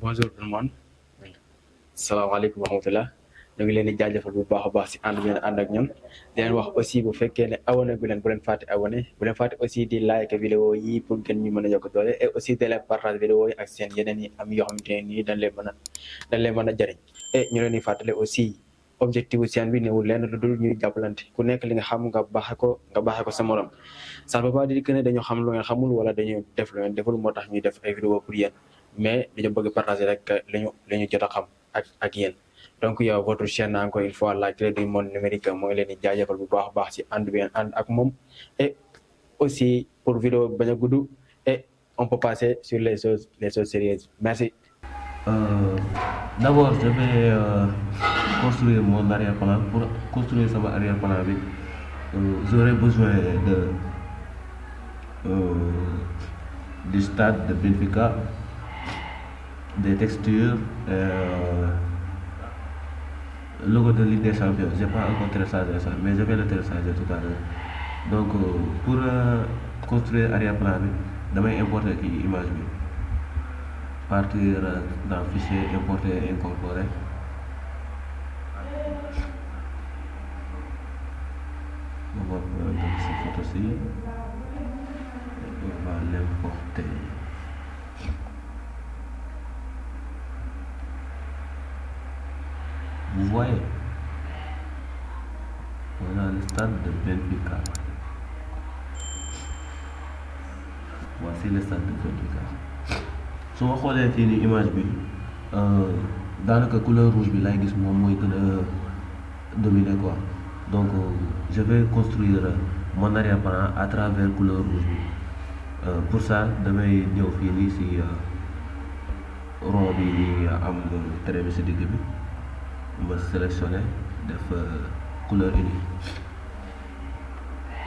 Bonjour tout le monde. Salaamaaleykum wa rahmatulah. ñu ngi leen di jaajëfal bu baax a baax si ànd bi ngeen ànd ak ñun di leen wax aussi bu fekkee ne abonné gu leen bu leen fàtte abonné bu leen fàtte aussi di like vidéo yi pour gën ñu mën a yokk doole et aussi de leen partage vidéo yi ak seen yeneen yi am yoo xamante ne nii dañ leen mën a jëriñ et ñu leen di fàttale aussi objectif bu seen bi newul lenn lu dul ñuy jàppalante ku nekk li nga xam nga baaxe ko sa morom ça ne veut pas dire que ne dañoo xam lu ngeen xamul wala dañuy def lu ngeen deful moo tax ñuy def ay vidéo pour yéen mais dañoo bëgg partager rek li ñu jot a xam ak yéen donc yow votre chaîne encore une fois la clé du monde numérique mooy leen di jaajëfal bu baax a baax ci ànd bi ngeen ànd ak moom et aussi pour vidéo bañ a gudd et on peut passer sur les choses sérieuses merci. D'abord je vais construire mon arrière-plan. Pour construire sama arrière-plan bi j'aurai besoin du stade de Benfica, des textures, logo de Ligue des Champions. J'ai pas encore téléchargé ça mais je vais le télécharger tout à l'heure. Donc pour construire arrière-plan bi damay importer image bi, partir dans fichier importer incorporer. On va prendre cette photo-ci et on va l'importer. Vous voyez, on a le stade de Benfica. Voici le stade de Benfica. su ma xoolee fii nii image bi daanaka couleur rouge bi lay gis moom mooy gën a dominer quoi. Donc je vais construire mon arrière-plan à travers couleur rouge bi. Pour ça damay ñëw fii nii si rond bi nii am trait bi si digg bi ma sélectionné def couleur unie.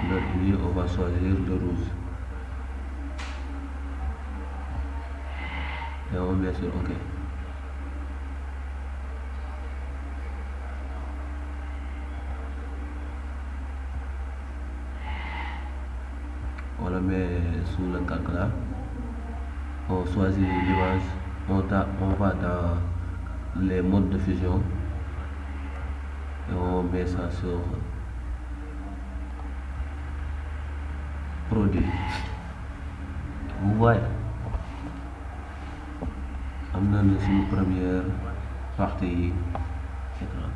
Couleur unie, on va choisir le rouge et on met sur OK. On le met sous le calque là. On choisit l'image. On va dans les modes de fusion et on met ça sur produit. Vous voyez, am na suñu première partie écran.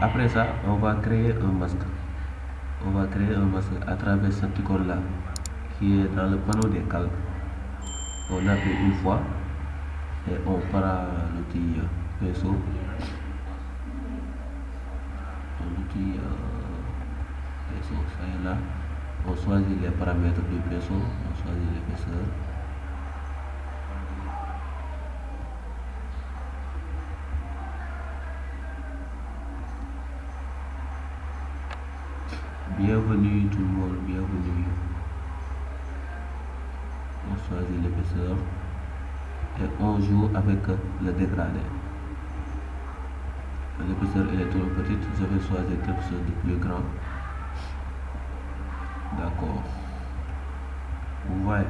Après ça on va créer un masque. On va créer un masque à travers cette icône là qui est dans le panneau des calques. On appuie une fois et on prend l'outil pinceau. L'outil pinceau, ça est là. On choisit les paramètres du pinceau, on choisit l'épaisseur. Bienvenue tout le monde, bienvenue. On choisit l'épaisseur et on joue avec le dégradé. L'épaisseur elle est trop petite, je vais choisir quelque chose de plus grand. D'accord. Vous voyez.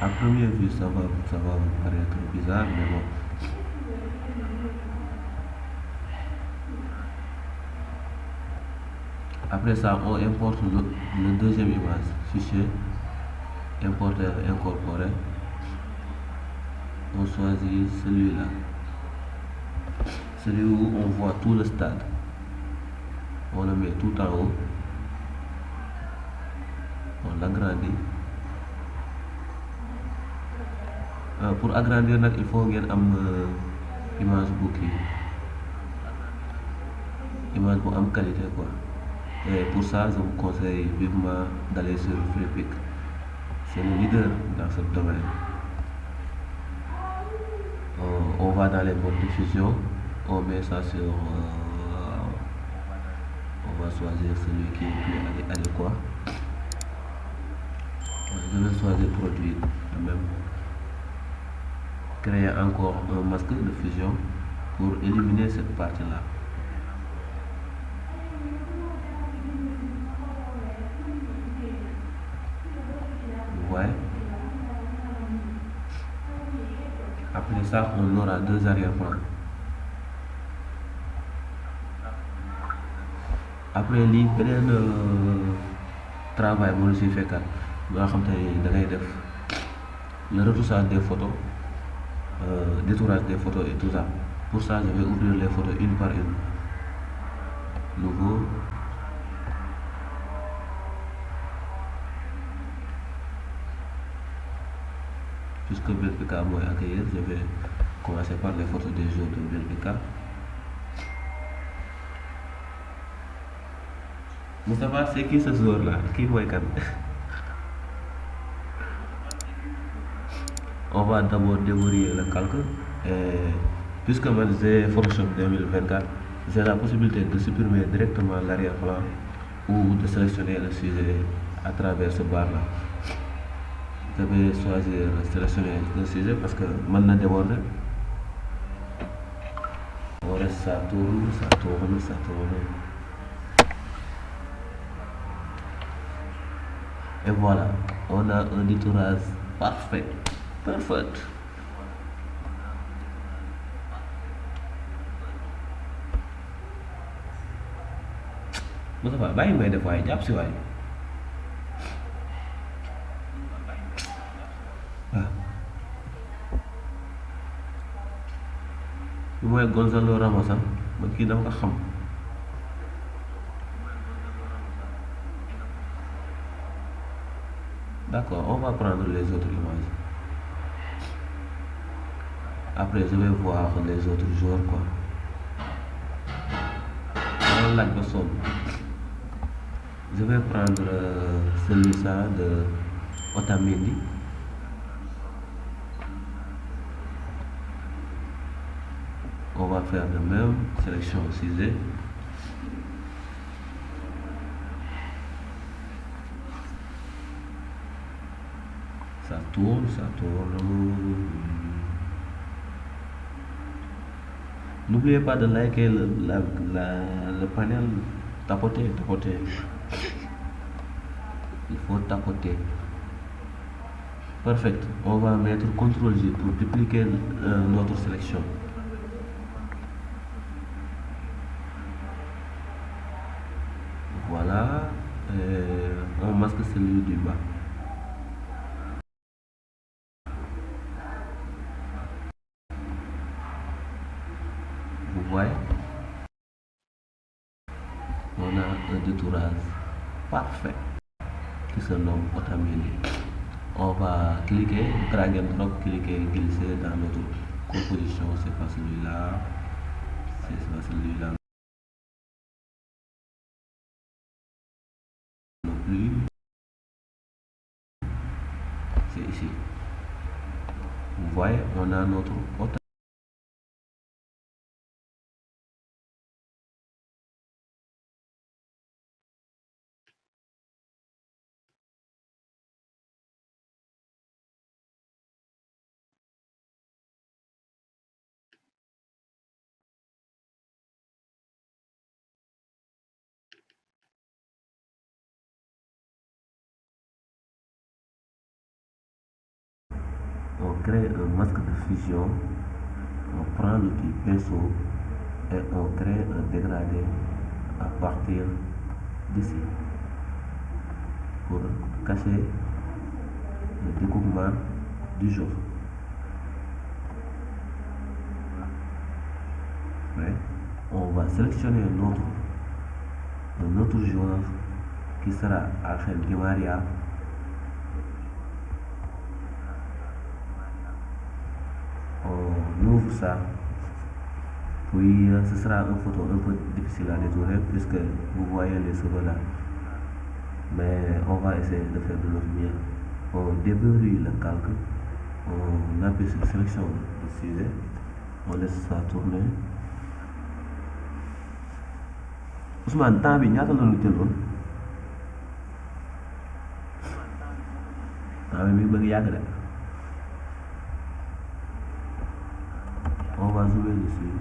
À première vue, ça va vous paraître bizarre, mais bon. Après ça, on importe le deuxième image, fichier, importer, incorporer. On choisit celui-là, celui où on voit tout le stade. On le met tout en haut, on l'agrandit. Pour agrandir nag il faut ngeen am image bu kii, image bu am qualité quoi. Et pour ça je vous conseille vivement d'aller sur Freepik. C'est le leader dans ce domaine. On va dans les modes de fusion, on met ça sur on va choisir celui qui est plus adéquat. Je vais choisir produit même. Créer encore un masque de fusion. pour éliminer cette partie-là. Vous voyez? Après ça, on aura deux arrière-plans. Après lii beneen travail moo la siy fekkaat nga xam te ni da ngay def le retouchage des photos, détourage des photos et tout ça. Pour ça, je vais ouvrir les photos une par une. Nouveau. Puisque BLPK mooy accueillir, je vais commencer par les photos des jours de BLPK. Moustapha, c'est qui ce joueur-là? Qui mooy kan? On va d'abord déverrouiller le calque. Et puisque moi j'ai Photoshop 2024, j'ai la possibilité de supprimer directement l'arrière-plan ou de sélectionner le sujet à travers ce bar-là. Je vais choisir sélectionner le sujet parce que maintenant déborder. On reste, ça tourne, ça tourne, ça tourne. Et voilà, on a un détourage parfait. Perfect. Moustapha bàyyi may def waaye jàpp si waay. waaw. bi mooy Gonzalo Ramos man kii dama ko xam. D'accord, on va prendre les autres images. Après, je vais voir les autres joueurs quoi. On laaj ba sonn. Je vais prendre celui-là de Otamendi. On va faire de même, sélection sujet. Ça tourne, ça tourne. N'oubliez pas de liker le panel, tapoter. Il faut tapoter. Parfait. On va mettre CTRL-J pour dupliquer notre sélection. Voilà. On masque celui du bas. Vous voyez? On a un détourage parfait qui se nomme Otamendi. On va cliquer, drag and drop, cliquer, glisser dans notre composition. C'est pas celui-là, c'est pas celui-là non plus. C'est ici. Vous voyez, on a notre Otamendi. On crée un masque de fusion, on prend l'outil pinceau et on crée un dégradé à partir d'ici pour cacher le découpement du jour. Ouais. On va sélectionner un autre joueur qui sera Angel Di Maria. On ouvre ça, puis ce sera une photo un peu difficile à détourner puisque vous voyez les cheveux là, mais on va essayer de faire de notre mieux. On déverrouille le calque, on appuie sur sélection de sujet, on laisse ça tourner. Ousmane, temps bi ñaata la ñu jëloon? temps bi mi ngi bëgg yàgg de. On va zoomer dessus.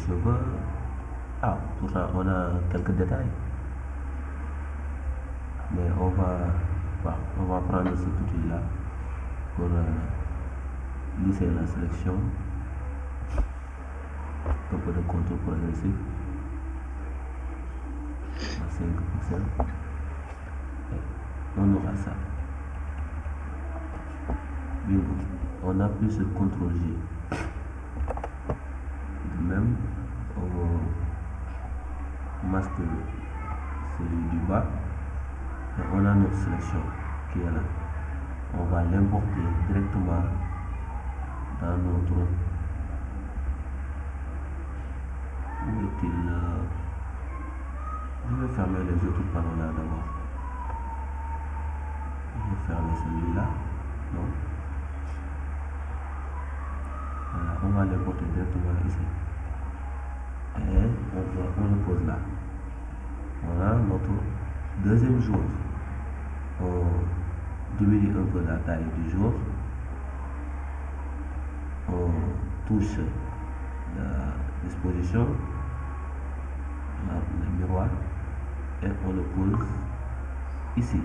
cheveux. Ah, pourtant on a quelques détails. Mais on va prendre cet outil-là pour lisser la sélection. Un peu de contour progressif à 5 pixels. Et on aura ça. Bingo. On appuie sur CTRL J. De même, on masque celui du bas. Et on a notre sélection qui est là. On va l'importer directement dans notre... Où est-il? Je vais fermer les autres panneaux là d'abord. Je vais fermer celui-là. Non. Voilà, on va l'importer directement ici. Et on le pose là. Voilà notre deuxième jour. On diminue un peu la taille du jour. On touche la disposition, le miroir, et on le pose ici.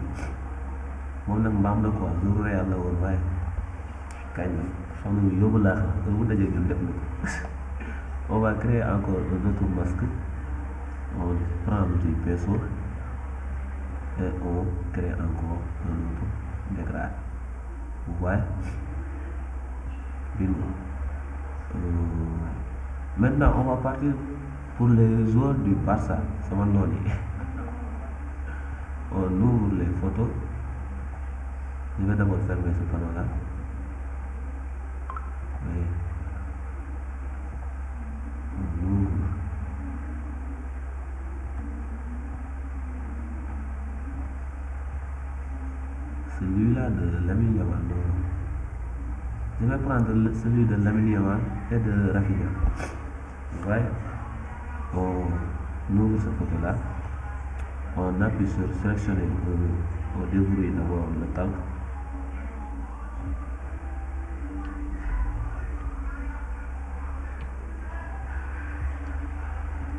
Moom nag mbaam la quoi, jour réel la woon waaye kañ la xam nga yóbbu laa xam bu dajee ñun def na ko. On va créer encore un autre masque. On prend l'outil pinceau et on crée encore un autre dégradé. Vous voyez? Maintenant, on va partir pour les joueurs du Barça. C'est mon nom. On ouvre les photos. Je vais d'abord fermer ce panneau-là. Oui. On ouvre. Celui-là de Lamine Yamal. Je vais prendre celui de Lamine Yamal et de Rafinha. Vous voyez? On ouvre cette photo-là. On appuie sur sélectionner. On débrouille d'abord le talc.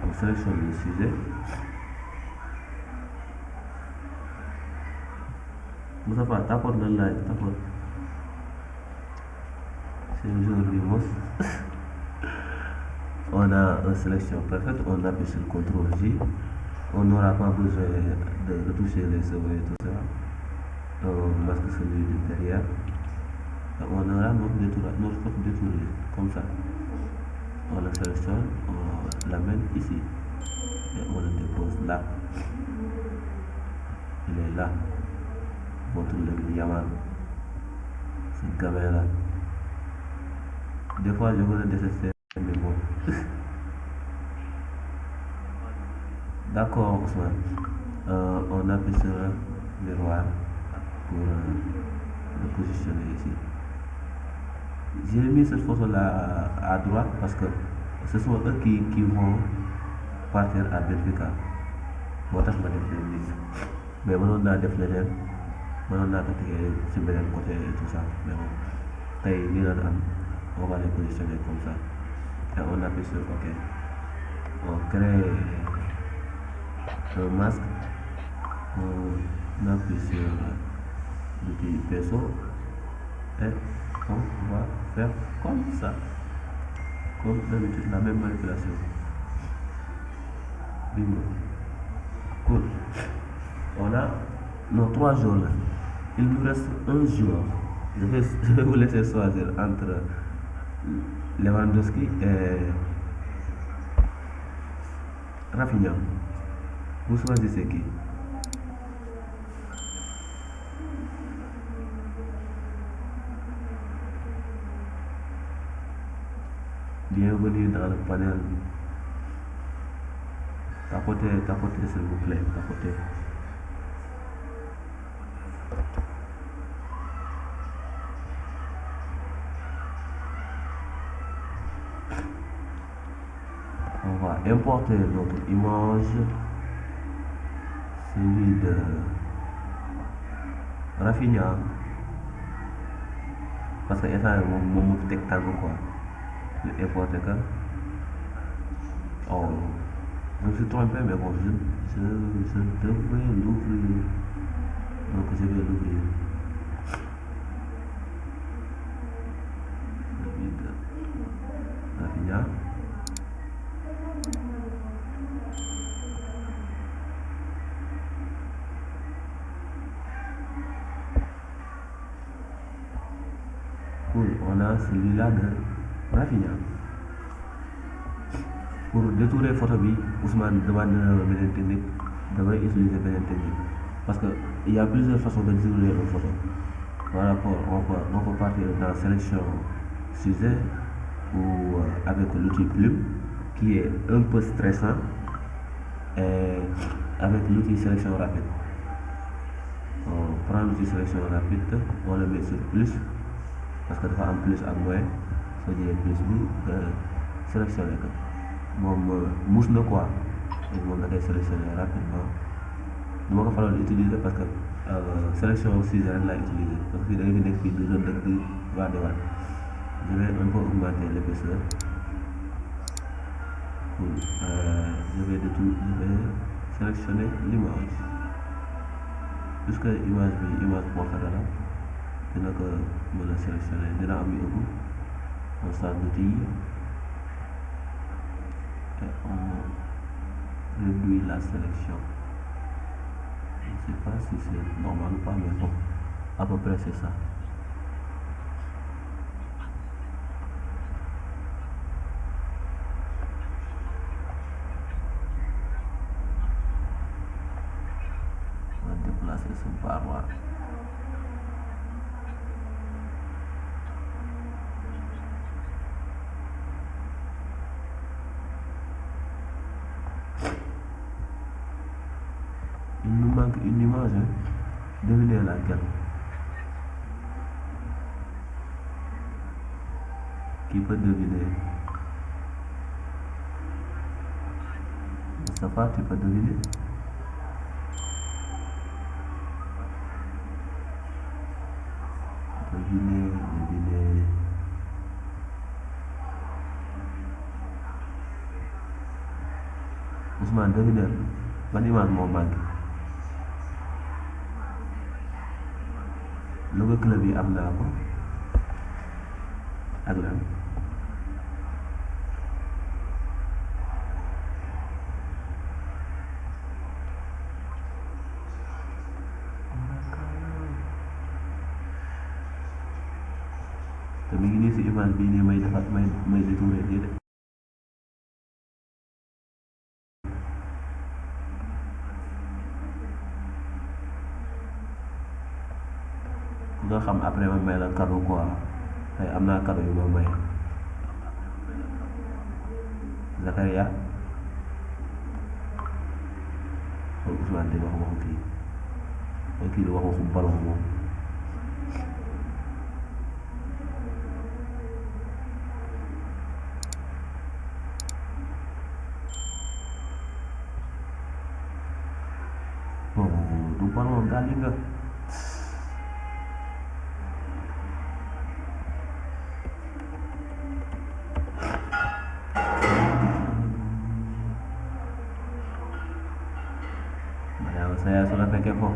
On sélectionne le sujet. Moussa Fall, tapote le live, tapote. C'est aujourd'hui mousse. On a une sélection parfaite, on appuie sur CTRL J. On n'aura pas besoin de retoucher les cheveux et tout ça. On masque celui de derrière. Et on aura notre photo détournée, comme ça. On la sélectionne, on l'amène ici. Et on le dépose là. Il est là. Votre Lamine Yamal. Cette caméra. Des fois, je veux le détester, mais bon. D'accord, Ousmane. On appuie sur le miroir pour le positionner ici. J'ai mis cette photo-là à droite parce que ce sont eux qui vont partir à Benfica. Moo tax ma def leen nii mais mënoon naa def leneen mënoon naa ko tegee ci beneen côté et tout ça mais bon tey lii la am on va les positionner comme ça et on appuie sur OK. On crée un masque. On appuie sur l'outil pinceau et on va faire comme ça. Comme d'habitude, la même manipulation. Bingo. Cool. On a nos 3 jours là. Il nous reste un jour. Je vais vous laisser choisir entre Lewandowski et Rafinha. Vous choisissez qui? Bienvenue dans le panel. Tapotez s'il vous plaît, tapotez. On va importer notre image, celui de Rafinha, parce que état moom mu teg tànk quoi. Ñu importer ko Oh, je me suis trompé, mais bon, je devrais l'ouvrir. Donc, je vais l'ouvrir. David Rafinha. Cool, on a celui-là de Rafinha. Pour détourer photo bi, Ousmane demande beneen technique, damay utiliser beneen technique. Parce qu'il y a plusieurs façons de détourer une photo. Par rapport, on peut partir dans sélection sujet ou avec l'outil plume qui est un peu stressant et avec l'outil sélection rapide. On prend l'outil sélection rapide, on le met sur plus parce que dafa am plus ak moins soo jëlee plus bi nga sélectionné ko moom muus na quoi léegi moom da koy sélectionné rapidement du ma ko faral di utiliser parce que sélection sujet rek laay utiliser parce que fii da nga fi nekk fii di rëdd ak di waat je vais un peu augmenter l'épaisseur cool je vais sélectionner l'image puisque image bi image portrait la dina ko mën a sélectionner dina am yóbbu on start d'outil et on réduit la sélection je ne sais pas si c'est normal ou pas mais bon à peu près c'est ça. On va déplacer ce paroi. Il nous manque une image, hein? Devinez laquelle? Qui peut deviner? Moustapha, tu peux deviner? Deviner. Ousmane, deviner. Ban image moo manqué? logo club yi am naa ko ak lan te mi ngi nii si image bii nii may defar may détouré nii de nga xam après ma may la cadeau quoi tey am naa cadeau yu ma may Zakaria xool Ousmane di wax waxu kii di wax waxu ballon moom du ballon daal li nga saya sudah pakai kok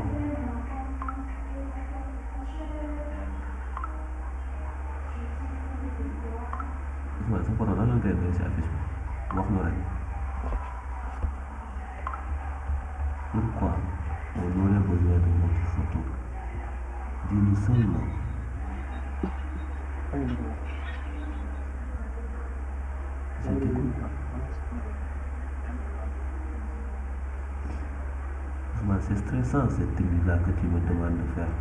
Ousmane sa photo lan la koy si affiche bi wax nu rek pourquoi on aurait besoin de votre photo dis-nous seulement je t'écoute c'est stressant cette technique-là que tu me demandes de faire.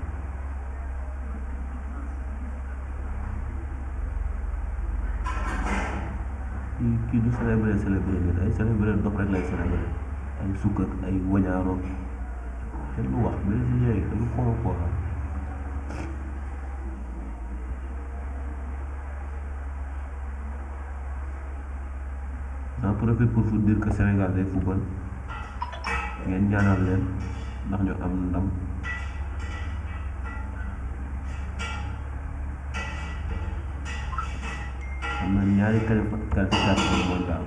Kii du célébrer nit ay célébrer dof rek lay célébrer ay sukk ak ay wañaaroo kenn du wax brésilien yi dañu xonq quoi j'en profite pour vous dire que Sénégal day football ngeen ñaanal leen ndax ñu am ndam am na ñaari qualification mondial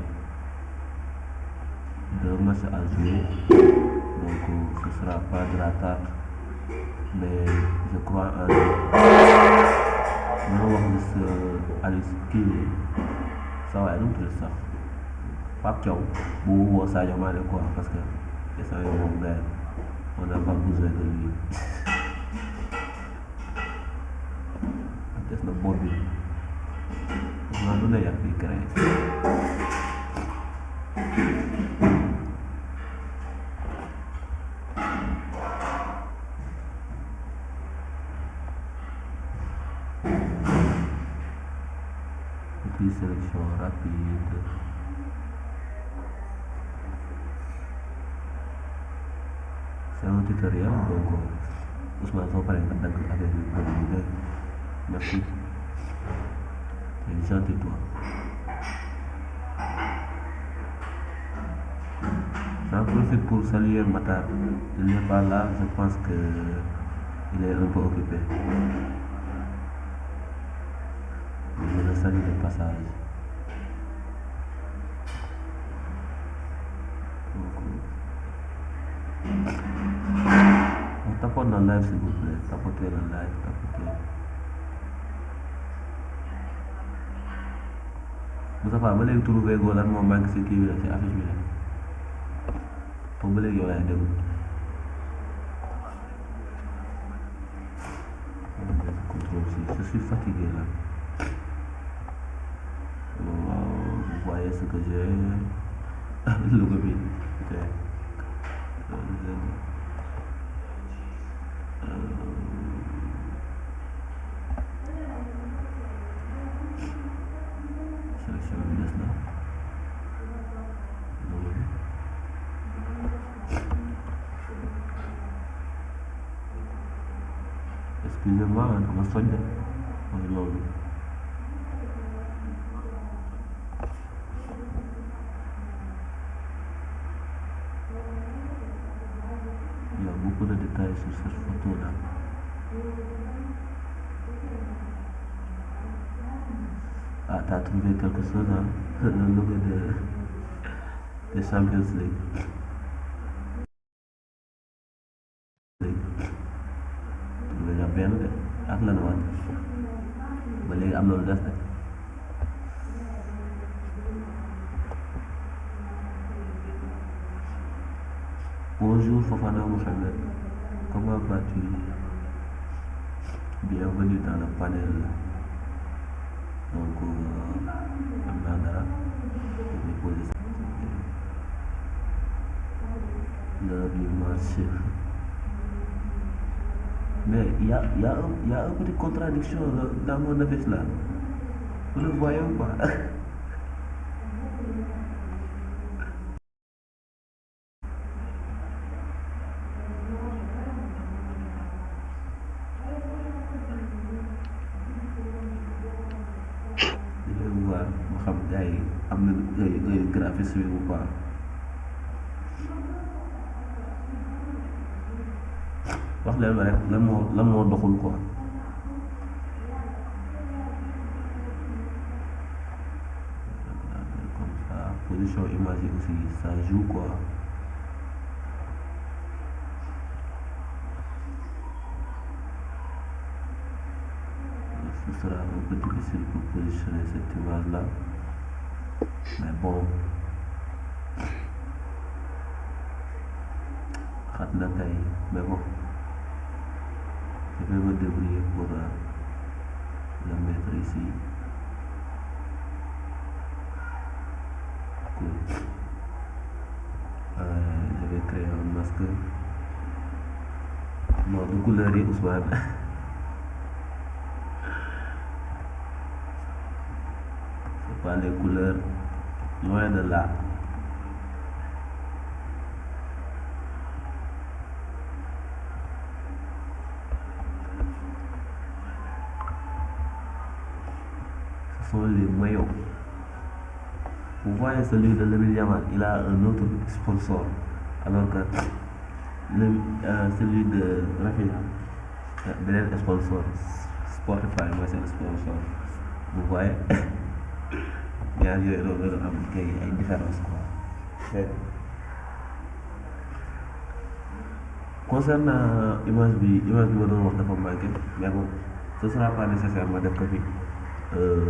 2 matchs à jouer, donc ce sera pas de la tarte, mais je crois en dina wax ni sa Aliou kii sa waay nu mu tudd sax Pape Thiaw bu woo Sadio Mané quoi parce que instant yii moom gars on n'a pas besoin de lui des na bopp bi maa lu ne yàq bi créé et puis sélection rapide. C'est un tutoriel donc Ousmane soo paree nga dagg affaire bi pour ñu dégg merci c'est gentil toi. J'en profite pour saluer Matar, il n'est pas là, je pense que il est un peu occupé. Je le salue de passage. On tapote dans le live s'il vous plaît, tapotez le live, tapotez. Moustapha ba léegi trouvé goo lan moo manque si kii bi la ci affiche bi la foofu ba léegi yow laay déglu. Contrôle si je suis fatigué là. Vous voyez ce que j'ai logo bi ok. Sélection bi des na logo bi. Excusez-moi dama soj de mooy loolu. Il y a beaucoup de détails sur cette photo-là. Ah, t'as trouvé quelque chose, hein? Le logo de Champions League. Trouvé nga benn de ak lan waat ba léegi am na lu des de. Bonjour Fofana Mohamed, comment vas-tu? Bienvenue dans le panel. Donc am naa dara pour poser l'heure du match. Mais il y a une petite contradiction dans mon affiche là. Vous le voyez ou pas? Moo xam gars yi am na ay graphisme ou pas. wax leen ma rek lan moo doxul quoi. Comme ça position image yi aussi ça joue quoi. Ce sera un peu difficile pour positionner cette image là mais bon xat na kay mais bon je vais me débrouiller pour le mettre ici. Cool. Je vais créer un masque non du couleur yi Ousmane. C'est pas les couleurs, loin de là. Ce sont les maillots. Vous voyez celui de Lamine Yamal, il a un autre sponsor, alors que celui de Rafinha, beneen sponsor, Spotify mooy seen sponsor. Vous voyez ñaar yooyu loolu am kay ay différence quoi. Concernant image bi ma doon wax dafa manqué mais bon ce sera pas nécessaire ma def ko fi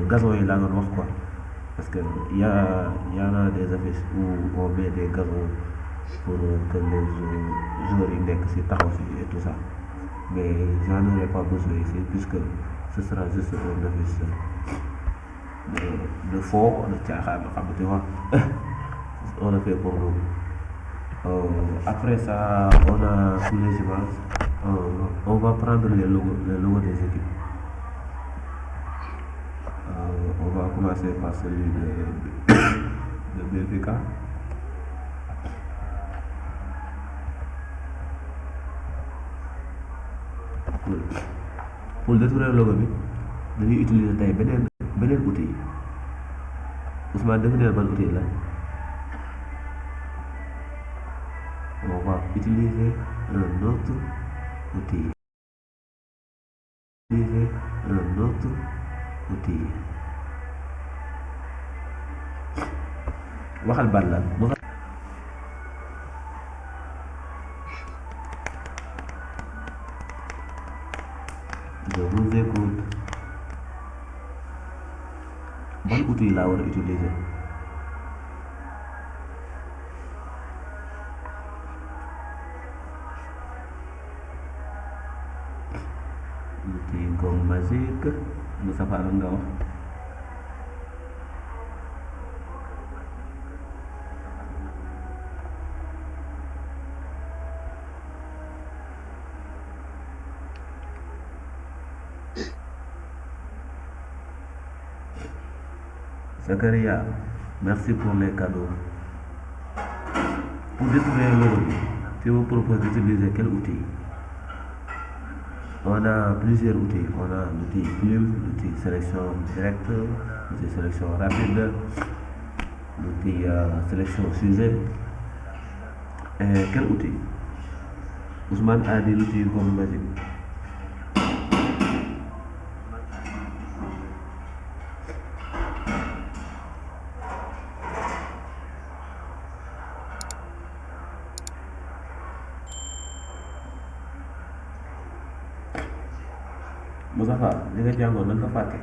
gazon yi laa doon wax quoi parce que y en a des affiches où on met des gazons pour que les joueurs yi nekk si taxaw si et tout ça mais j'en aurai pas besoin ici puisque ce sera juste une affiche de fond de caaxaan xam nga tu vois on le fait pour nous. Après ça, on a tous les images. On va prendre les logos des équipes. On va commencer par celui de BFK. Pour détruire le logo, nous allons utiliser beneen outil. Ousmane, devinez ban outil là. On va utiliser un autre outil. waxal ban la je vous écoute. Ban outil laa war a utiliser. Outil gomme magique Moustapha lan nga wax. Zakaria, merci pour les cadeaux. Pour détruire le logo, tu me proposes d'utiliser quel outil? On a plusieurs outils. On a l'outil plume, l'outil sélection directe, l'outil sélection rapide, l'outil sélection sujet. Et quel outil? Ousmane a dit l'outil comme magique. Moustapha li nga jàngoon nan ko fàtte.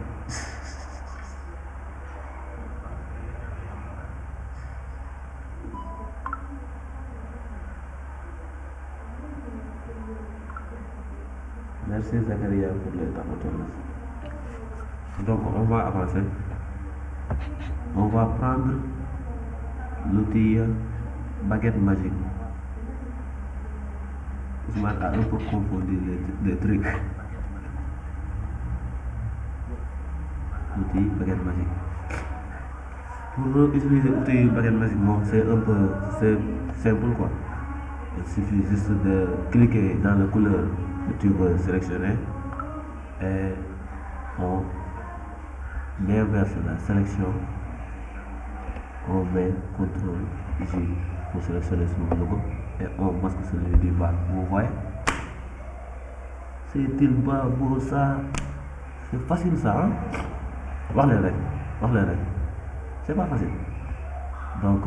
Merci Zakaria pour les tapotements. Donc on va avancer. On va prendre l'outil baguette magique. Ousmane a un peu confondu les trucs. L'outil baguette magique. Pour utiliser l'outil baguette magique, c'est un peu simple quoi. Il suffit juste de cliquer dans la couleur que tu veux sélectionner et on inverse la sélection. On met CTRL J pour sélectionner son logo et on masque celui du bas. Vous voyez? C'est-il pas beau ça? C'est facile ça, hein? Wax leen rek c'est pas facile. Donc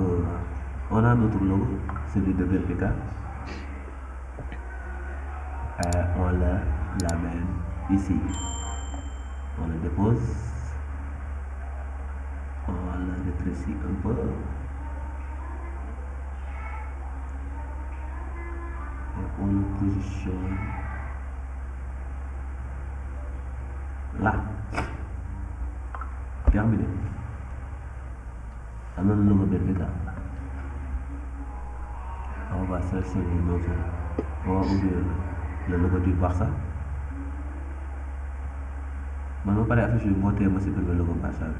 on a notre logo, celui de BFK. On l'amène ici. On le dépose. On le rétrécit un peu. Et on le positionne là. Terminé. On a le logo BFK. On va sélectionner l'autre. On va ouvrir le logo du Barça. Man ma pare affiche bi moo tee ma supprimer logo Barça bi.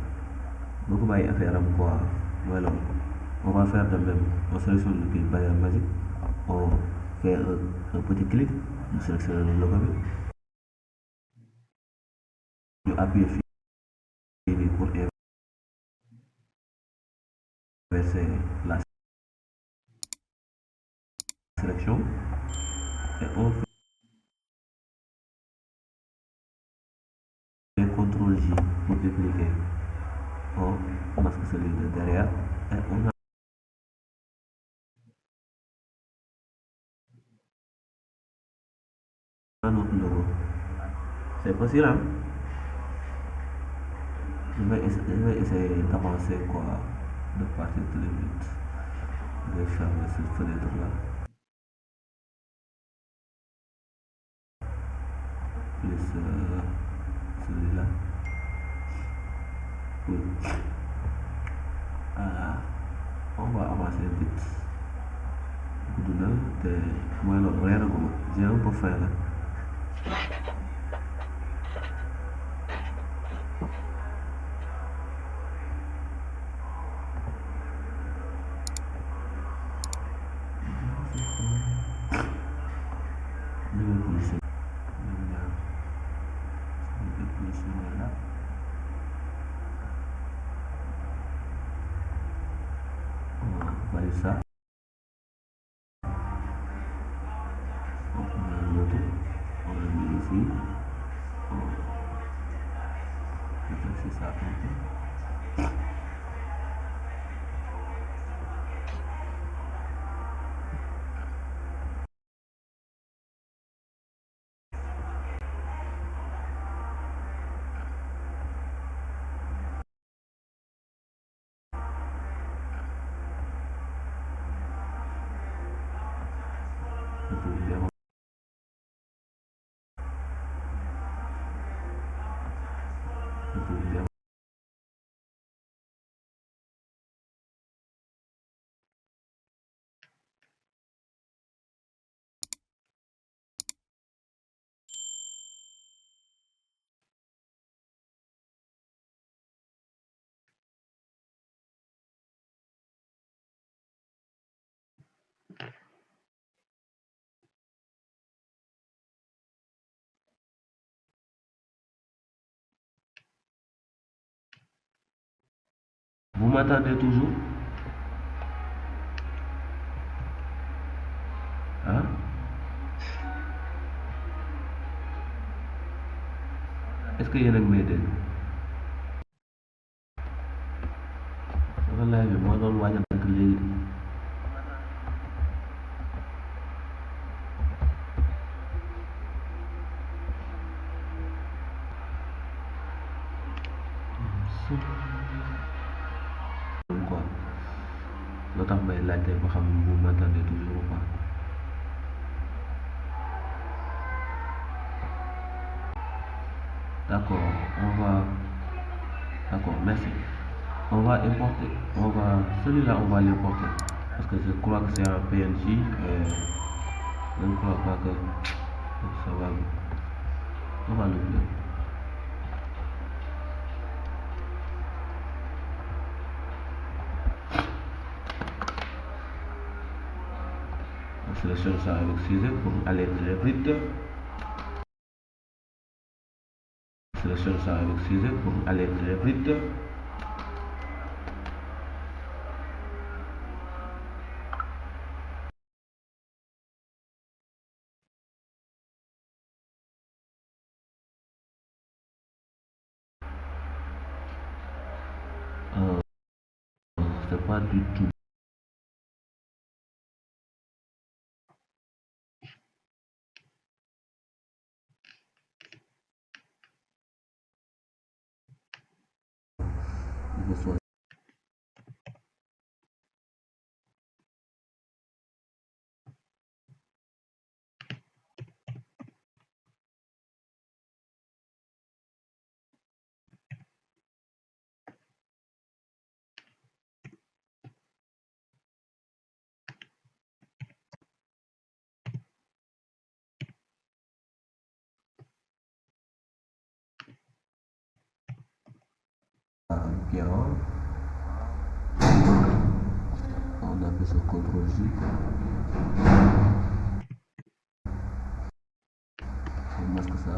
Boo ko bàyyi affaire am quoi mooy loolu. On va faire de même. On sélectionne le baguette magique. On fait un petit clic. On sélectionne le logo bi. Ñu appuyer fii pour inverser la sélection et on fait CTRL J pour dupliquer. On masque celui de derrière et on un autre logo. C'est facile, hein? Je vais essayer d'avancer quoi, de partir très vite. Je vais fermer cette fenêtre-là. Plus celui-là. Oui. Ah, on va avancer vite. Gudd na te mooy loolu reeraguma j'ai un peu faim là. Je vais pousser. Je vais pousser là. On va envoyer ça. On prend un autre. On le met ici. On va placer ça un peu. Vous m'entendez toujours? Hein? Est-ce que yéen a ngi may dégg? sama live bi moo doon waaj a dagg léegi. Quoi loo tax may laajte ba xam vous m'entendez toujours ou pas. D'accord, d'accord, merci. On va importer, celui-là on va l'importer parce que je crois que c'est un PNG et je ne crois pas que ça va, on va l'ouvrir. On sélectionne ça avec ciseaux pour aller très vite. On sélectionne ça avec ciseaux pour aller très vite. Euh, c'est pas du tout. Besoin. Bien, on a fait ce CTRL-J. On masque ça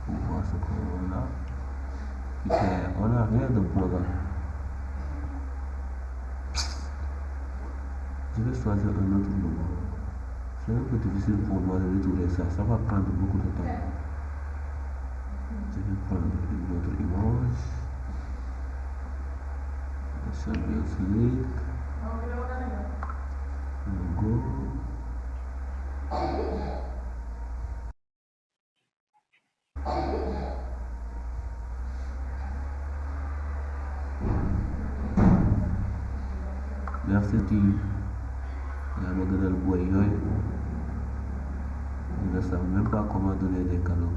pour voir ce qu'on a. Putain, on n'a rien de bon là. Je vais choisir un autre logo. C'est un peu difficile pour moi de retrouver ça. Ça va prendre beaucoup de temps. Je vais prendre une autre image. Champions League. Logo. merci Steve yaa ma gënal boy yooyu ils ne savent même pas comment donner des cadeaux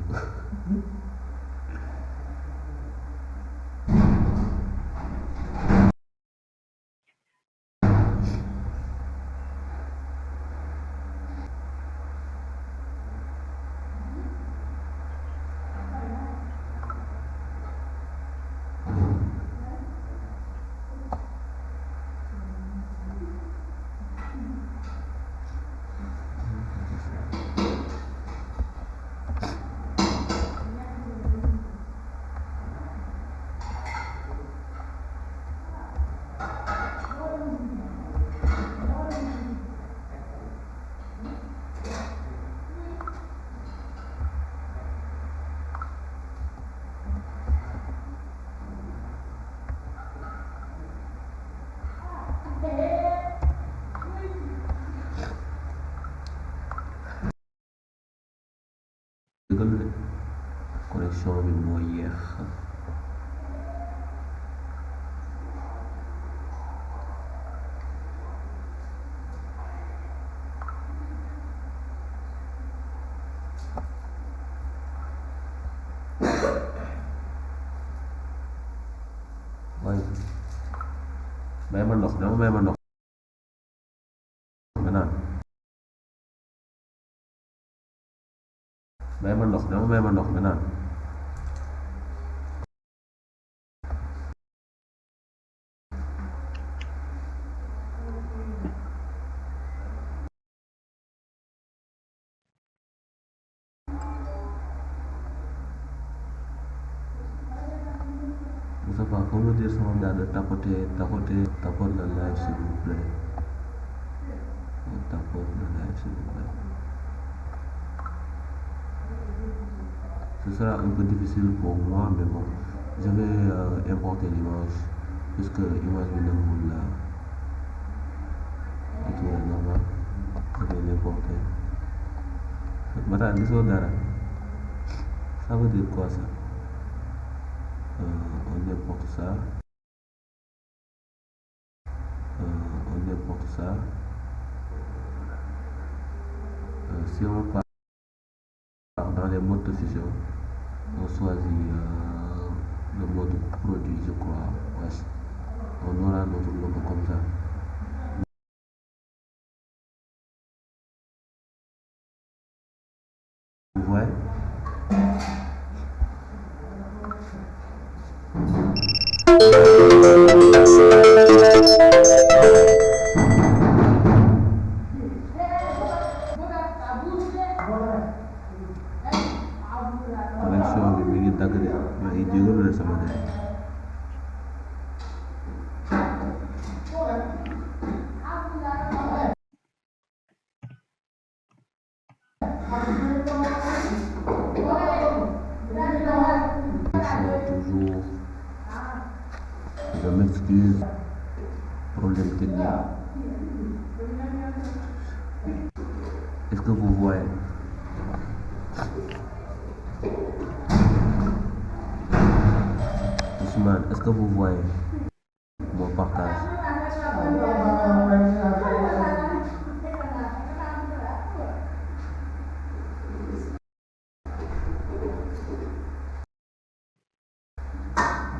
dëggal de connexion bi moo yéex waaye may ma ndox dama may ma ndox nga naan may ma ndox dama may ma ndox nga naan Moustapha faut me dire sama gars de tapote le live s'il vous plaît tapote le live s'il vous plaît ce sera un peu difficile pour moi mais bon je vais importer l'image puisque l'image bi nangul la retour normal je vais l'importer Matar gisoo dara ça veut dire quoi ça on importe ça on importe ça si on part dans les modes de fusion on choisit le mode produit je crois ouais. On aura notre logo comme ça vous voyez connexion bi mi ngi dagg de maa ngi jégalu de sama gars toujours je m'excuse problème technique est-ce que vous voyez Ousmane est-ce que vous voyez mon partage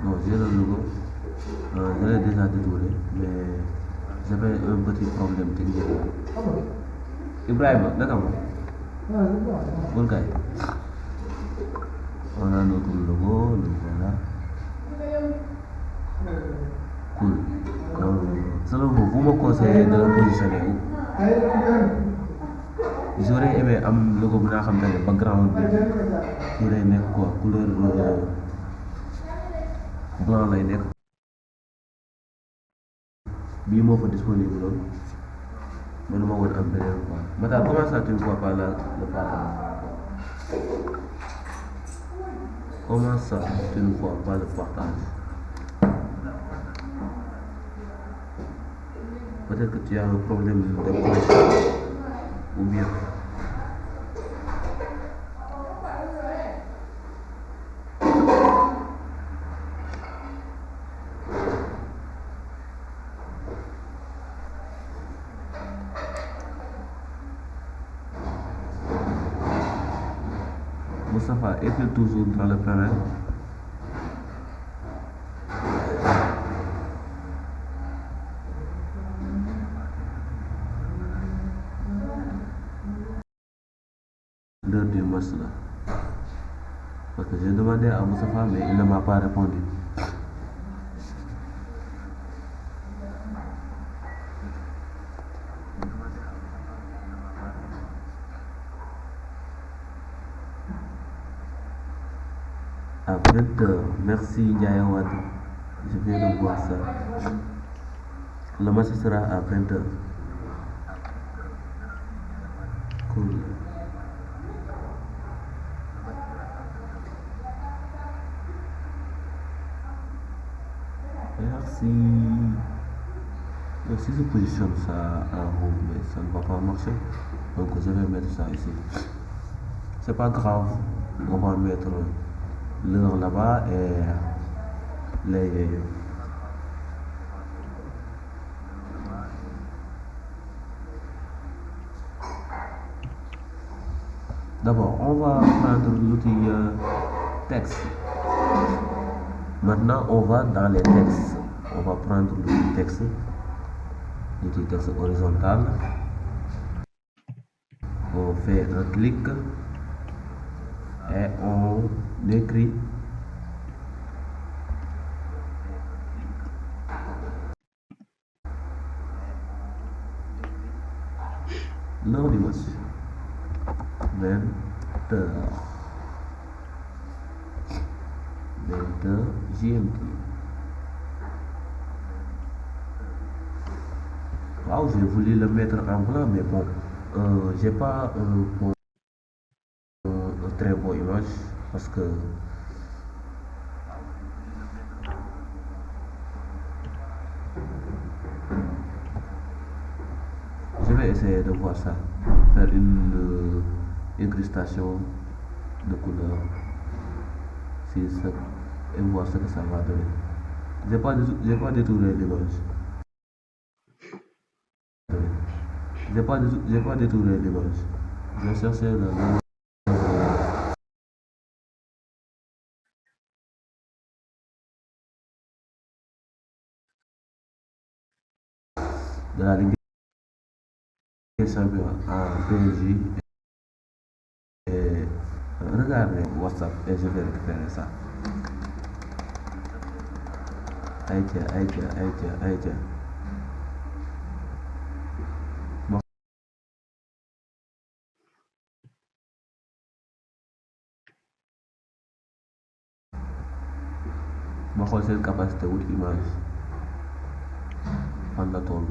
non j'ai le logo je l'ai déjà détourné mais j'avais un petit problème technique Ibrahima naka ma bon kay on a notre logo le voilà cool selon vous me conseillez de le positionner où j'aurais aimé am logo bu nga xam ne background bi fii lay nekk quoi couleur blanc lay nekk bii moo fa disponible loolu mënuma woon am beneen quoi Matar comment ça tu ne vois pas le partage comment ça tu ne vois pas le partage peut-être que tu as un problème de connexion ou bien Moustapha est-il toujours dans le terrain? L'heure du match là. Parce que j'ai demandé à Moustapha, mais il ne m'a pas répondu. À 20h, merci Ndiaye. Je viens de voir ça. Le match sera à 20h. Cool. Merci. Donc, si je positionne ça en haut, mais ça ne va pas marcher. Donc je vais mettre ça ici. C'est pas grave. On va mettre l'heure là-bas et les. D'abord, on va prendre l'outil texte. Maintenant, on va dans les textes. On va prendre l'outil texte horizontal. On fait un clic et on écrit l'heure du match. 20h. 20h GMT. Wow, j'ai voulu le mettre en blanc, mais bon, j'ai pas un très beau image parce que je vais essayer de voir ça, faire une incrustation de couleur et voir ce que ça va donner. J'ai pas détourné l'image. J'ai pas détourné l'image. Je cherchais de la Ligue des Champions en PNJ et regardez WhatsApp et je vais récupérer ça. Aïe. Ma xool seen capacité wut image fan la toll.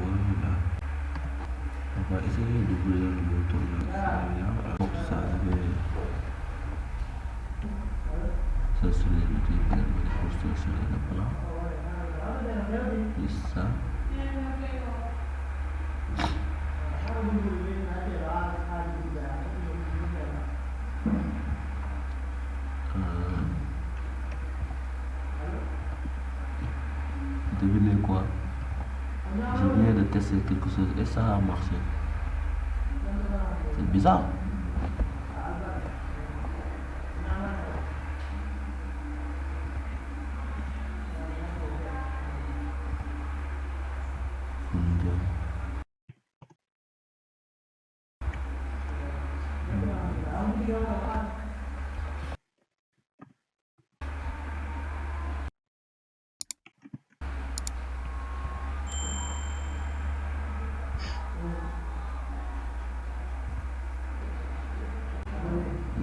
Voilà. On va essayer d'ouvrir le tournoi. Pour ça, je vais sélectionner l'outil permet pour sélectionner le plan. Plus ça. Devinez quoi? Je viens de tester quelque chose et ça a marché. C'est bizarre.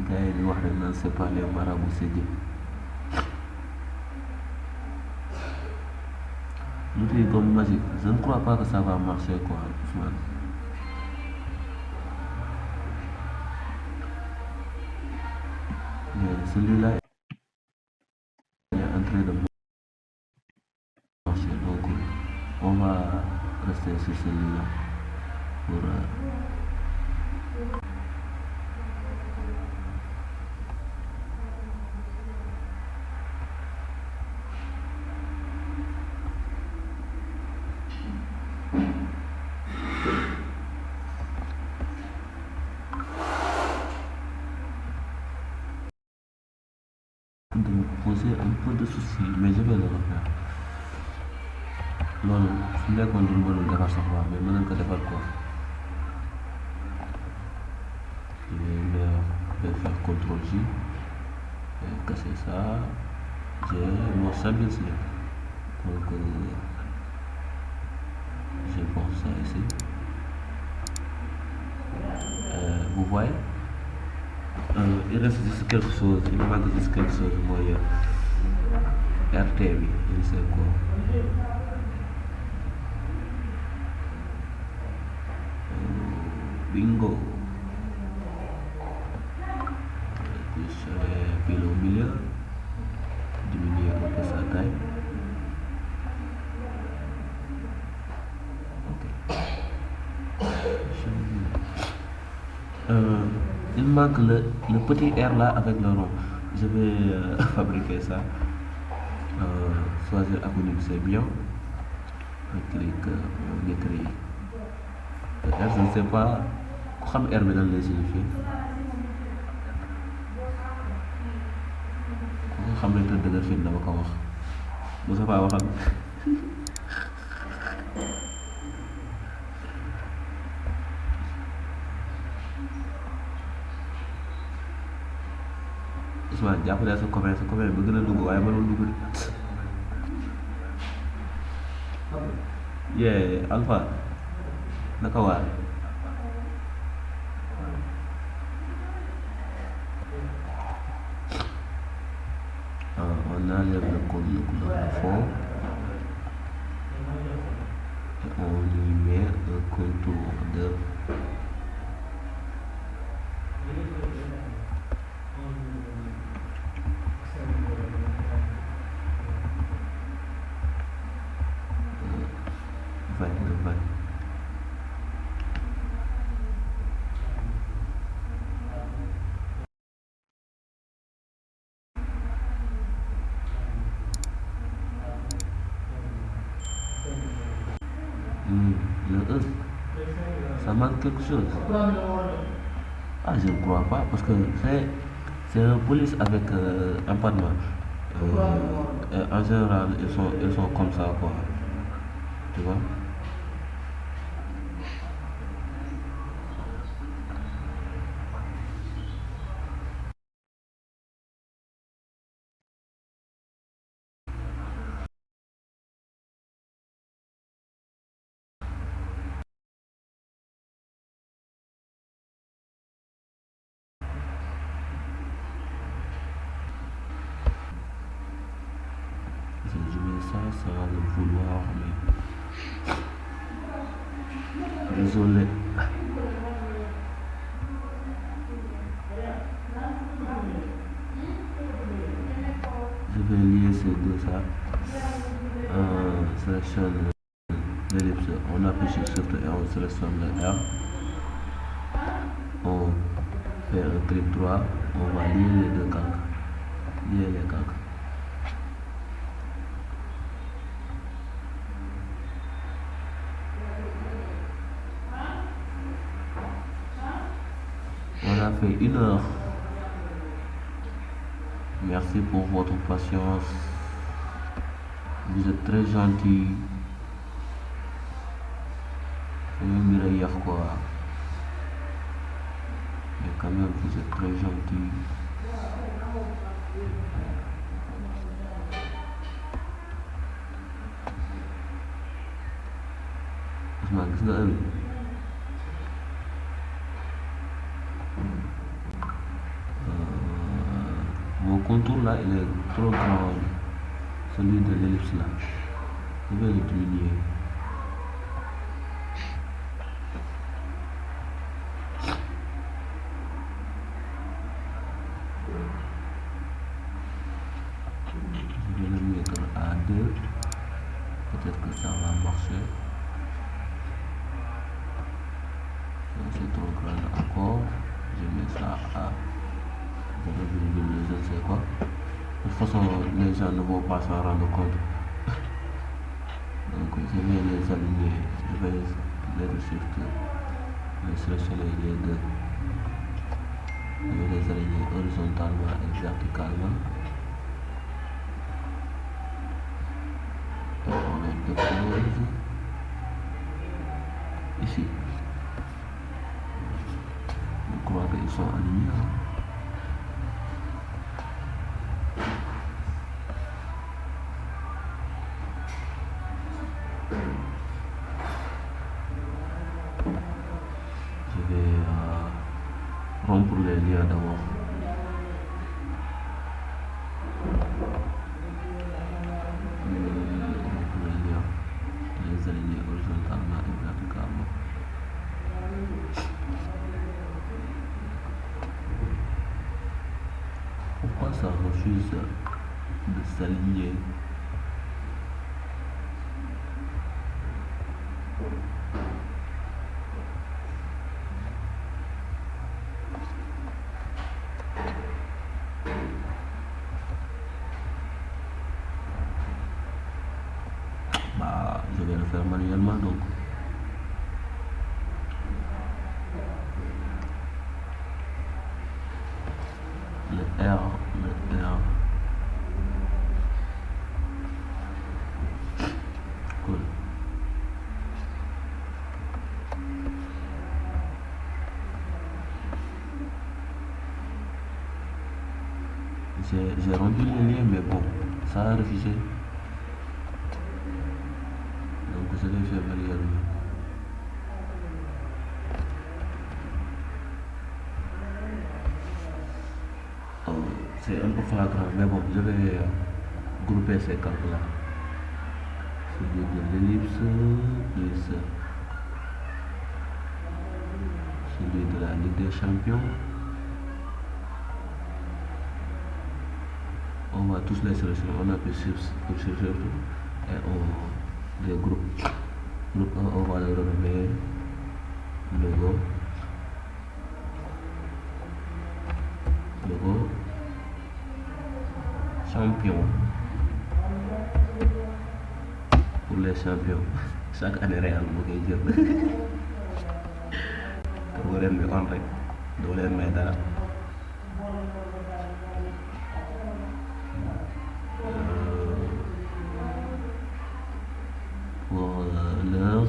gars yi di wax rek naan c'est pas les marabouts c'est Dieu. truc comme magique. Je ne crois pas que ça va marcher, quoi, Ousmane. Mais celui-là il est en train de marcher, donc on va rester sur celui-là pour. De me poser un peu de soucis, mais je vais le refaire. loolu su nekkoon du mënul defar sax waaw mais mën nañ ko defar quoi. Je vais faire CTRL J et casser ça. J'ai mon Champions League. Donc je pense ça ici. Vous voyez, il reste juste quelque chose, il me manque juste quelque chose mooy RT bi, je ne sais quoi. Bingo. Plus pile au milieu, diminuer un peu sa taille. Ok. Il manque le petit R là avec le rond. Je vais fabriquer ça. Choisir acronyme, c'est bien. Un clic, on écrit R, je ne sais pas. Ku xam R bi lan lay signifier. Ku nga xam ne te dëgër fi dama ko wax. Moussa Fa waxal. Ousmane jàppale sa copain bëgg na dugg waaye mënul dugg de. Yeah, Alpha naka waar. On enlève le couleur de fond et on y met un contour de le E. Ça manque quelque chose. Ah, je ne crois pas parce que c'est un police avec un panneau. En général, ils sont comme ça, quoi. Tu vois? J'ai joué ça sans le vouloir, mais désolé. Je vais lier ces deux ça. Sélectionne l'ellipse, on appuie sur Shift et on sélectionne le R. On fait un clic droit, on va lier les deux calques. Lier les calques. On a fait 1 heure. Merci pour votre patience. Vous êtes très gentil. C'est même mieux quoi. Mais quand même, vous êtes très gentil. Ousmane, gis nga heure bi. Mon contour là, il est trop grand. Celui de l'ellipse là. Je vais le diminuer. Je vais le mettre à 2. Peut-être que ça va marcher. C'est trop grand encore. Je mets ça à 0,2, je ne sais quoi. De toute façon, les gens ne vont pas s'en rendre compte. Donc, je vais les aligner. Je vais les shift, les sélectionner les deux. Je vais les aligner horizontalement et verticalement. Et on met le close ici. Je crois qu'ils sont alignés. Je vais rompre les liens d'abord. Rompre les liens, les aligner horizontalement et verticalement. Pourquoi ça refuse de s'aligner? Bah, je vais le faire manuellement donc. Le R. Cool. J'ai rendu le lien, mais bon, ça a refusé. Donc je l'ai fait manuellement. C'est un peu flagrant, mais bon, je vais grouper ces calculs-là. Celui de l'ellipse plus celui de la Ligue des Champions. On va tous les sélectionner, on appuie sur et on les groupe. Groupe 1, on va le renommer logo champion pour les champions. Chaque année Real moo koy jël te boo leen di on rek doo leen may dara. Pour l'heure,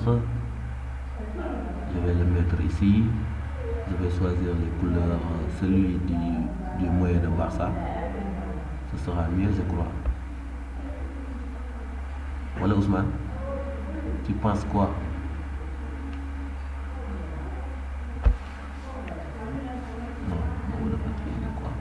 je vais le mettre ici. Je vais choisir les couleurs, celui du moyen de Barça. Ce sera mieux, je crois. Voilà Ousmane, tu penses quoi? Non, on ne peut pas dire quoi.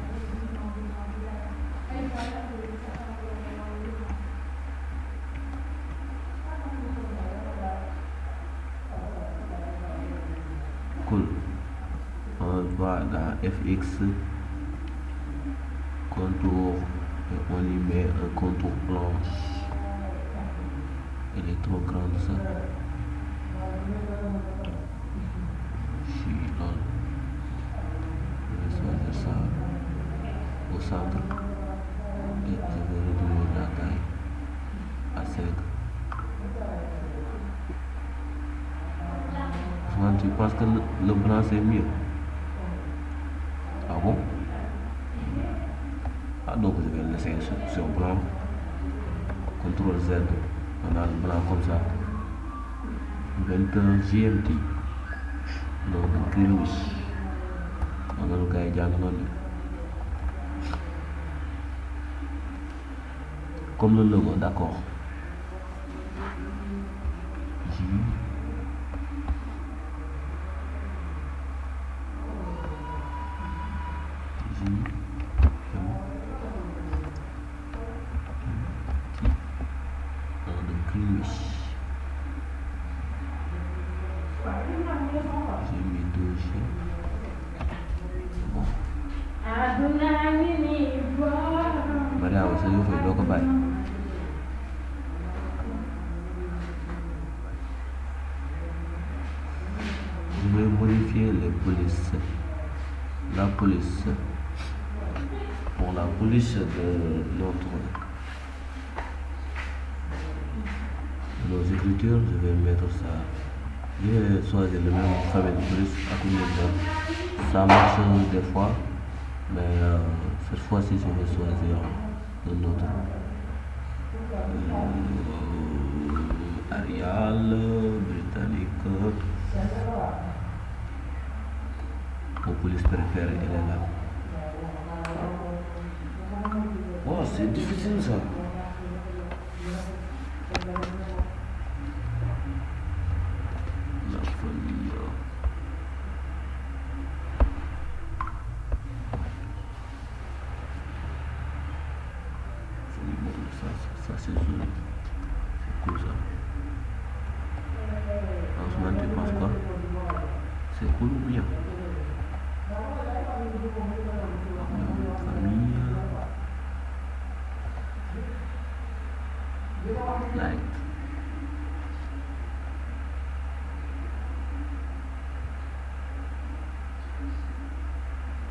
Cool. On va dans FX, contour, et on y met un contour blanche. Elle est trop grande ça. Je vais choisir ça au centre et je vais réduire la taille à 5. Souvent, tu penses que le blanc c'est mieux? Ah bon? Ah donc je vais le laisser sur blanc. CTRL Z. On a le blanc comme ça. 21 GMT. Donc Greenwich. On a le gars qui a comme le logo, d'accord. J. De Greenwich. j'ai mis 2 chiens. Bon. Mariama sa yëf yi doo ko bàyyi. Je vais modifier les polices. La police. Pour la police de nos écritures, je vais mettre ça. Je vais choisir le même famille de police à combien. Ça marche des fois, mais cette fois-ci, je vais choisir un autre. Arial, britannique. Mon police préférée, elle est là. Oh, c'est difficile ça. La famille. Bon, ça c'est joli. C'est cool ça. Franchement, tu penses quoi? C'est cool ou bien? Famille. Like.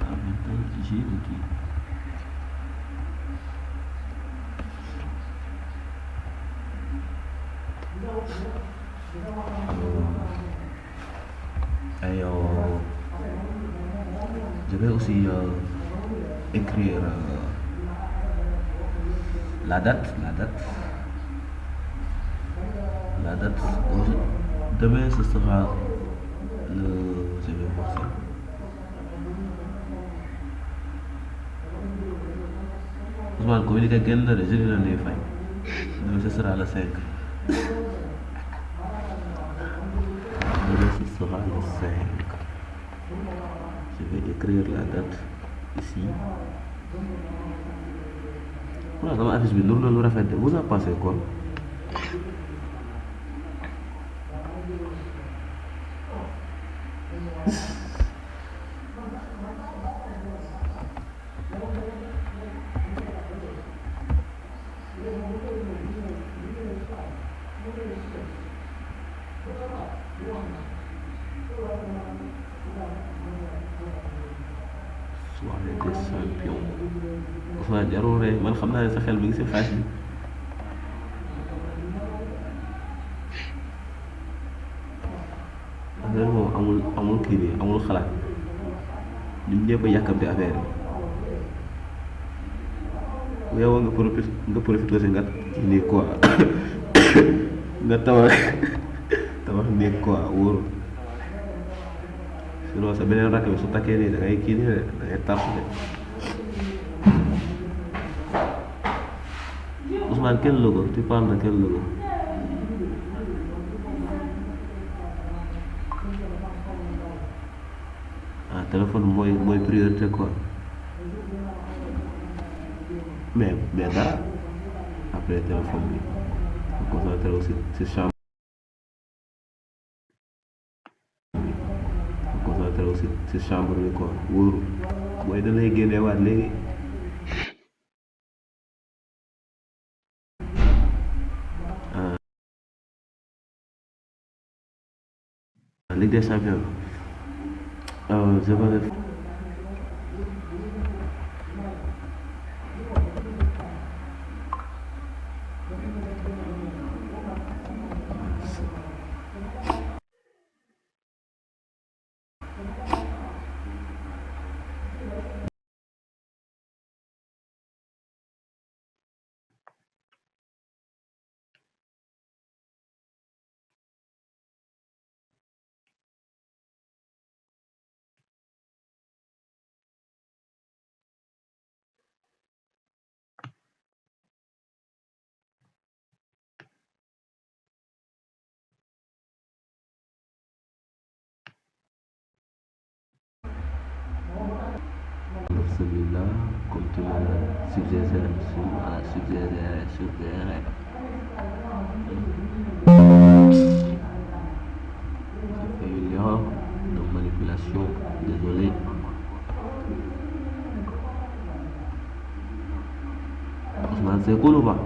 En même temps, j'ai le qui. Et je vais aussi écrire la date. Demain ce sera je vais voir ça. Ousmane communiqué génn na de jeudi la ñuy fay. Demain ce sera le 5. Demain ce sera le 5. Je vais écrire la date ici. Voilà, sama affiche bi nur na lu rafet de. Vous en pensez quoi? Soirée des champions. Ousmane jarul rek man xam naa ne sa xel mi ngi si xaaj bi. Affaire moom amul kii bi amul xalaat ñun ñëpp a yàkkamte affaire yi. yow nga profité si nga nii quoi nga tabax nii quoi wóoru. Sinon sa beneen rakk bi su takkee nii da ngay kii nii de da ngay tartu de. Ousmane quel logo? Tu parles de quel logo? Ah, téléphone mooy priorité quoi. Mais dara après téléphone bi nga concentré aussi si chambre. Concentré aussi si chambre bi quoi wóoru mooy da lay génneewaat léegi. Ligue des champions je vais celui-là comme tu m'as suggéré. J'ai fait une erreur de Attention, désolé. Ousmane, c'est cool ou pas?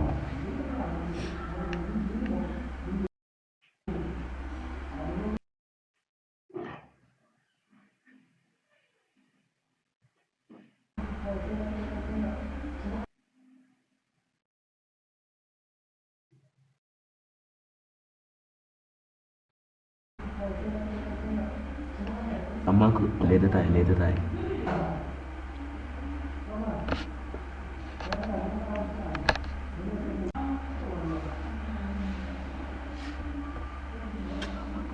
Ça manque les détails, les détails.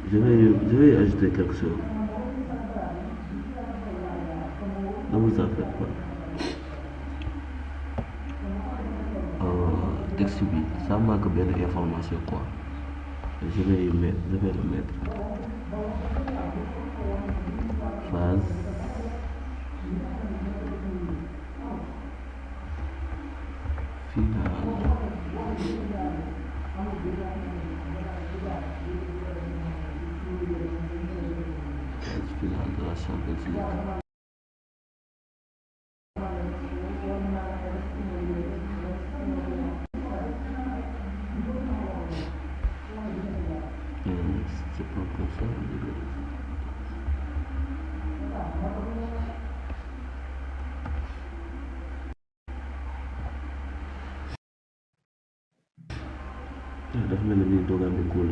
Je vais ajouter quelque chose. Ne vous en faites pas. Texte bi, ça manque bien d'information quoi. Je vais le mettre. Phase finale. Phase finale de la Champions League. C'est pas comme ça. Dafa mel ni nii dogal bi cool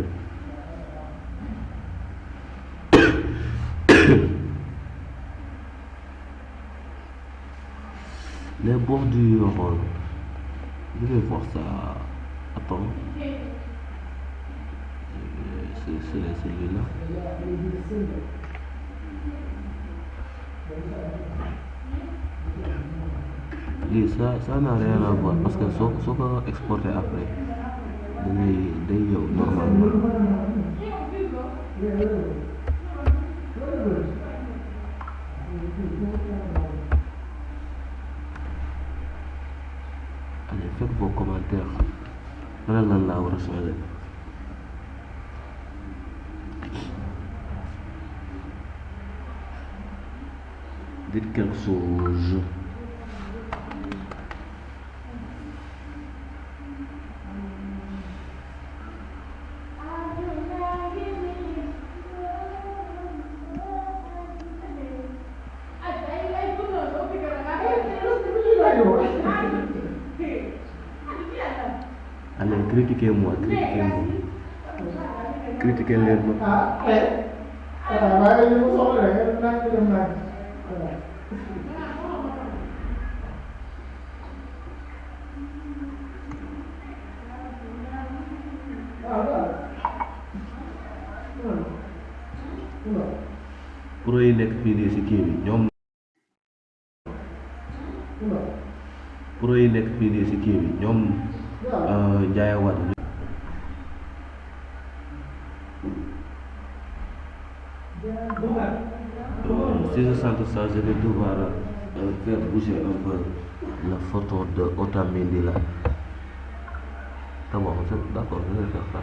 les bordures, je vais voir ça. Attends. C'est celui-là. Oui, ça n'a rien à voir parce que soo ko exporté après day yow normalement. Allez, faites vos commentaires. Lan laa war a changer. Dites quelque chose. Allez, critiquez-moi. Critiquez leen ma. Pro yi nekk fii nii si kii bi ñoom. Pro yi nekk fii nii si kii bi ñoom Ndiaye Wade. 660 ça, je vais devoir faire bouger un peu la photo de Otamendi là. D'accord, je vais faire ça.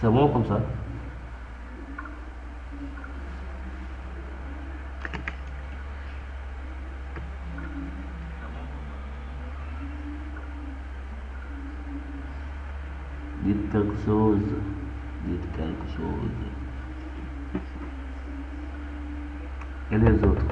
C'est bon comme ça. Dites quelque chose. Dites quelque chose. Et les autres?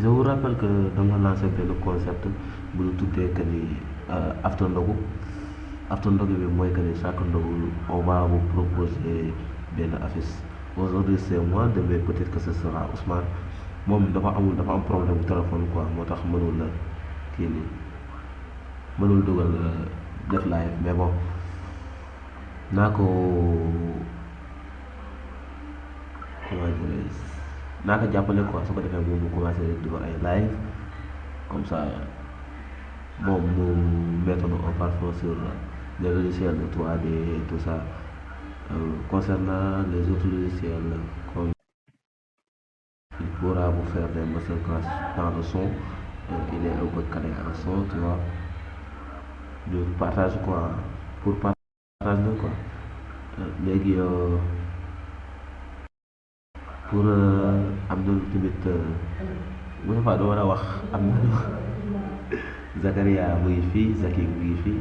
Je vous rappelle que dama lancé le concept bu ñu tuddee que ni after ndogu bi mooy que ni chaque ndogu on va vous proposer benn affiche. Aujourd'hui c'est moi, demain peut-être que ce sera Ousmane, moom dafa am problème bu téléphone quoi moo tax mënul la kii nii mënul dugal def live mais bon naa ko comment dirais naa ko jàppale quoi su ko defee moom mu commencé dugal ay live comme ça moom mu mettre en parfum sur les logiciels de 3D et tout ça. Concernant les autres logiciels, comme il pourra vous faire des masterclass dans le son, il est un peu calé en son, tu vois. Je partage quoi, pour partager quoi. Léegi pour am na tamit Moustapha doo war a wax am na Zakaria mu ngi fii Zaki mu ngi fii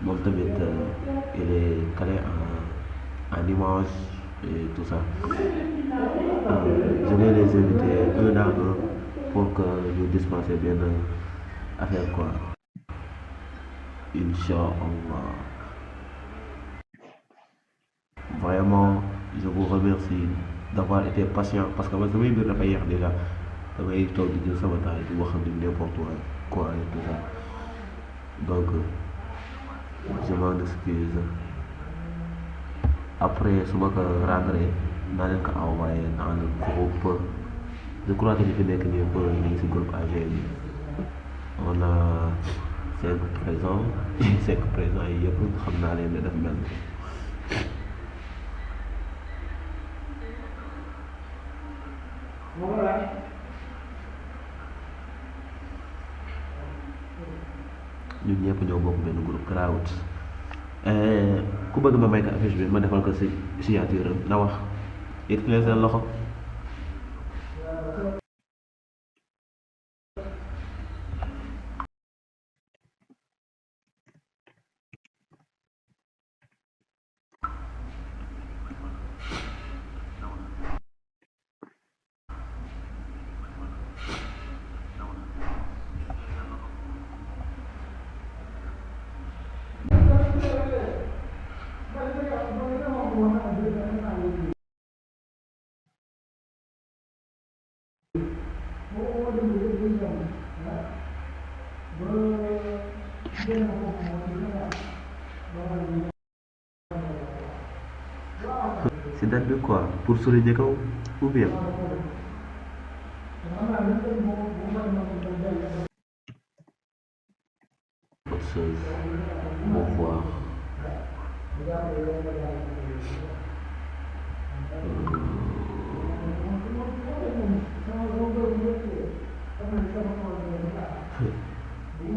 moom tamit il est calé en image et tout ça. Je vais les inviter un à un pour que ñu dispenser benn affaire quoi. Inch'Allah. Vraiment, je vous remercie d'avoir été patient parce que man samay mbir dafa yéex déjà damay toog di jël sama temps di wax ni n'importe quoi et tout ça. Donc je m'en excuse. Après su ma ko rendre naa leen ko envoyé dans le groupe je crois que ñu fi nekk nii ñu ngi si groupe AG bi on a 5 présents 5 présents yi yëpp xam naa leen ne daf mel ñun ñëpp ñoo bokk benn groupe crowd ku bëgg ma may ko affiche bi ma defal ko si signature am na wax yëkkati leen seen loxo si date bi quoi pour souligner ko ou bien autre chose au revoir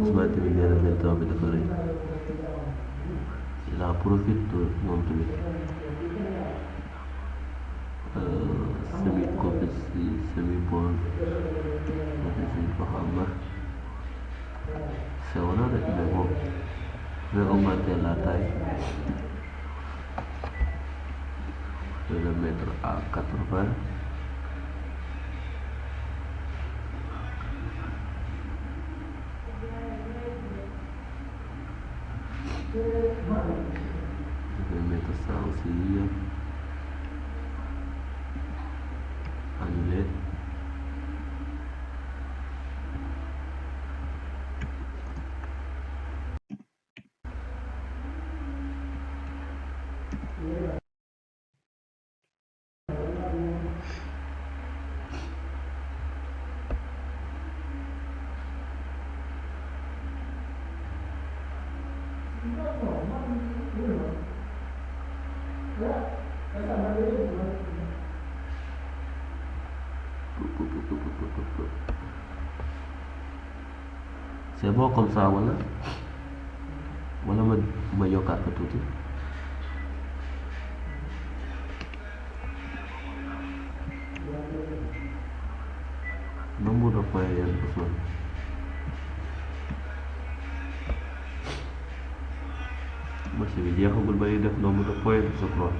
Ousmane tamit nee na seen temps bi dafa rëy il en profite moom tamit semi-pause Muhammad c'est honnête mais bon je vais augmenter la taille je vais le mettre à 80 je vais mettre ça aussi annuler c'est bon comme ça wala ma yokkaat ko tuuti nombre de points yan Ousmane match bi jeexagul ba ñuy def nombre de points je crois